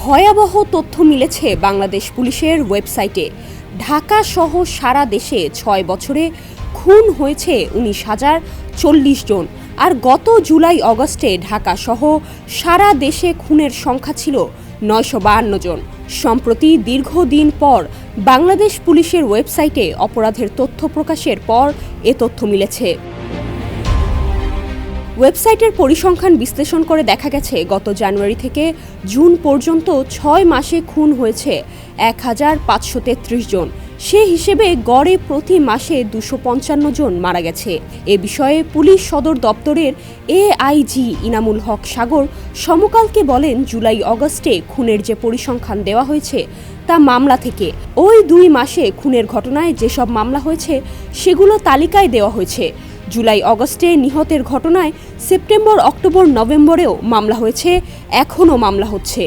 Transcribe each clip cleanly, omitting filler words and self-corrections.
ভয়াবহ তথ্য মিলেছে বাংলাদেশ পুলিশের ওয়েবসাইটে। ঢাকা সহ সারা দেশে ৬ বছরে খুন হয়েছে ১৯,০৪০ জন। আর গত জুলাই অগস্টে ঢাকা সহ সারা দেশে খুনের সংখ্যা ছিল ৯৫২ জন। সম্প্রতি দীর্ঘদিন পর বাংলাদেশ পুলিশের ওয়েবসাইটে অপরাধের তথ্য প্রকাশের পর এ তথ্য মিলেছে। ওয়েবসাইটের পরিসংখ্যান বিশ্লেষণ করে দেখা গেছে গত জানুয়ারি থেকে জুন পর্যন্ত ৬ মাসে খুন হয়েছে ১,৫৩৩ জন। সে হিসেবে গড়ে প্রতি মাসে ২৫৫ জন মারা গেছে। এ বিষয়ে পুলিশ সদর দপ্তরের এআইজি ইনামুল হক সাগর সমকালকে বলেন, জুলাই অগস্টে খুনের যে পরিসংখ্যান দেওয়া হয়েছে তা মামলা থেকে। ওই ২ মাসে খুনের ঘটনায় যেসব মামলা হয়েছে সেগুলো তালিকায় দেওয়া হয়েছে। জুলাই অগস্টে নিহতের ঘটনায় সেপ্টেম্বর, অক্টোবর, নভেম্বরেও মামলা হয়েছে, এখনও মামলা হচ্ছে।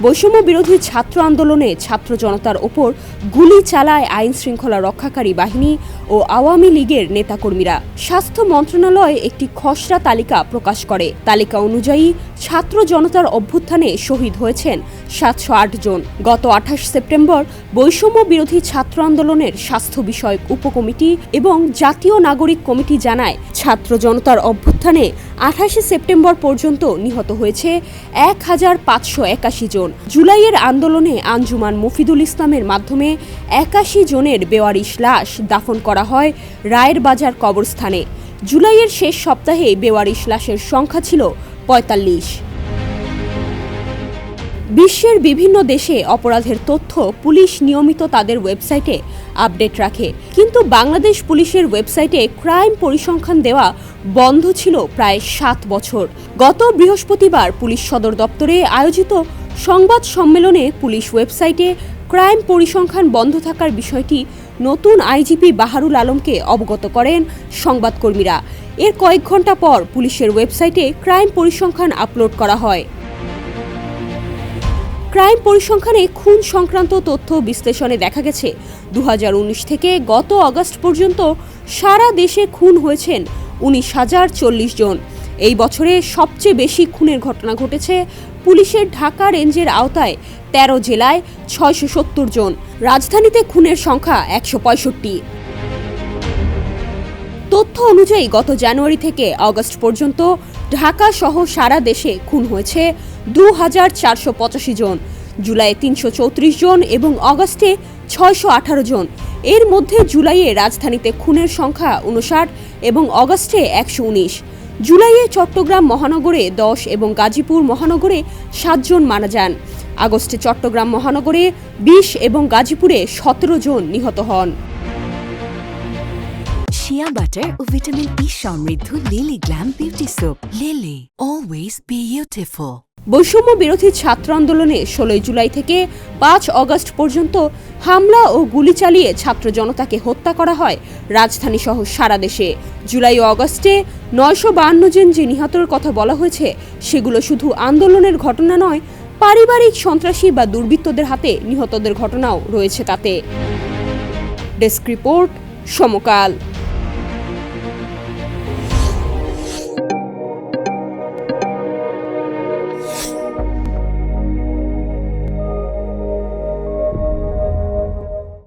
বৈষম্য বিরোধী ছাত্র আন্দোলনে ছাত্র জনতার ওপর গুলি চালায় আইন শৃঙ্খলা রক্ষাকারী বাহিনী ও আওয়ামী লীগের নেতাকর্মীরা। স্বাস্থ্য মন্ত্রণালয় একটি খসড়া তালিকা প্রকাশ করে। তালিকা অনুযায়ী ছাত্র জনতার অভ্যুত্থানে শহীদ হয়েছেন ৭০৮ জন। গত ২৮ সেপ্টেম্বর বৈষম্য বিরোধী ছাত্র আন্দোলনের স্বাস্থ্য বিষয়ক উপকমিটি এবং জাতীয় নাগরিক কমিটি জানায়, ছাত্র জনতার অভ্যুত্থানে ২৮ সেপ্টেম্বর পর্যন্ত নিহত হয়েছে ১,৫৮১ জন। জুলাইয়ের আন্দোলনে আঞ্জুমান মফিদুল ইসলামের মাধ্যমে ৮১ জনের বেওয়ারিশ লাশ দাফন করা হয় রায়ের বাজার কবরস্থানে। জুলাইয়ের শেষ সপ্তাহে বেওয়ারিশ লাশের সংখ্যা ছিল ৪৫। বিশ্বের বিভিন্ন দেশে অপরাধের তথ্য পুলিশ নিয়মিত তাদের ওয়েবসাইটে আপডেট রাখে, কিন্তু বাংলাদেশ পুলিশের ওয়েবসাইটে ক্রাইম পরিসংখ্যান দেওয়া বন্ধ ছিল প্রায় ৭ বছর। গত বৃহস্পতিবার পুলিশ সদর দপ্তরে আয়োজিত সংবাদ সম্মেলনে পুলিশ ওয়েবসাইটে ক্রাইম পরিসংখ্যান বন্ধ থাকার বিষয়টি নতুন আইজিপি বাহারুল আলমকে অবগত করেন সংবাদকর্মীরা। এর কয়েক ঘণ্টা পর পুলিশের ওয়েবসাইটে ক্রাইম পরিসংখ্যান আপলোড করা হয়। ক্রাইম পরিসংখ্যানে খুন সংক্রান্ত তথ্য বিশ্লেষণে দেখা গেছে ২০১৯ থেকে গত আগস্ট পর্যন্ত সারা দেশে খুন হয়েছেন ১৯,০৪০ জন। এই বছরে সবচেয়ে বেশি খুনের ঘটনা ঘটেছে পুলিশের ঢাকা রেঞ্জের আওতায় ১৩ জেলায় ৬৭০ জন। রাজধানীতে খুনের সংখ্যা ১৬৫। তথ্য অনুযায়ী গত জানুয়ারি থেকে আগস্ট পর্যন্ত ঢাকা সহ সারা দেশে খুন হয়েছে ২,৪৮৫ জন। জুলাইয়ে ৩৩৪ জন এবং আগস্টে ৬১৮ জন। এর মধ্যে জুলাইয়ে রাজধানীতে খুনের সংখ্যা ৫৯ এবং আগস্টে ১১৯। জুলাইয়ে চট্টগ্রাম মহানগরে ১০ এবং গাজীপুর মহানগরে ৭ জন মারা যান। আগস্টে চট্টগ্রাম মহানগরে ২০ এবং গাজীপুরে ১৭ জন নিহত হন। শিয়া বাটার ও ভিটামিন ই সমৃদ্ধ lily glam beauty soap. Lily, always beautiful. বৈষম্য বিরোধী ছাত্র আন্দোলনে ১৬ জুলাই থেকে ৫ আগস্ট পর্যন্ত হামলা ও গুলি চালিয়ে ছাত্র জনতাকে হত্যা করা হয় রাজধানী সহ সারা দেশে। জুলাই ও আগস্টে ৯৫২ জন যে নিহতের কথা বলা হয়েছে সেগুলো শুধু আন্দোলনের ঘটনা নয়, পারিবারিক সন্ত্রাসী বা দুর্বৃত্তদের হাতে নিহতদের ঘটনাও রয়েছে তাতে। ডেস্ক রিপোর্ট, সমকাল।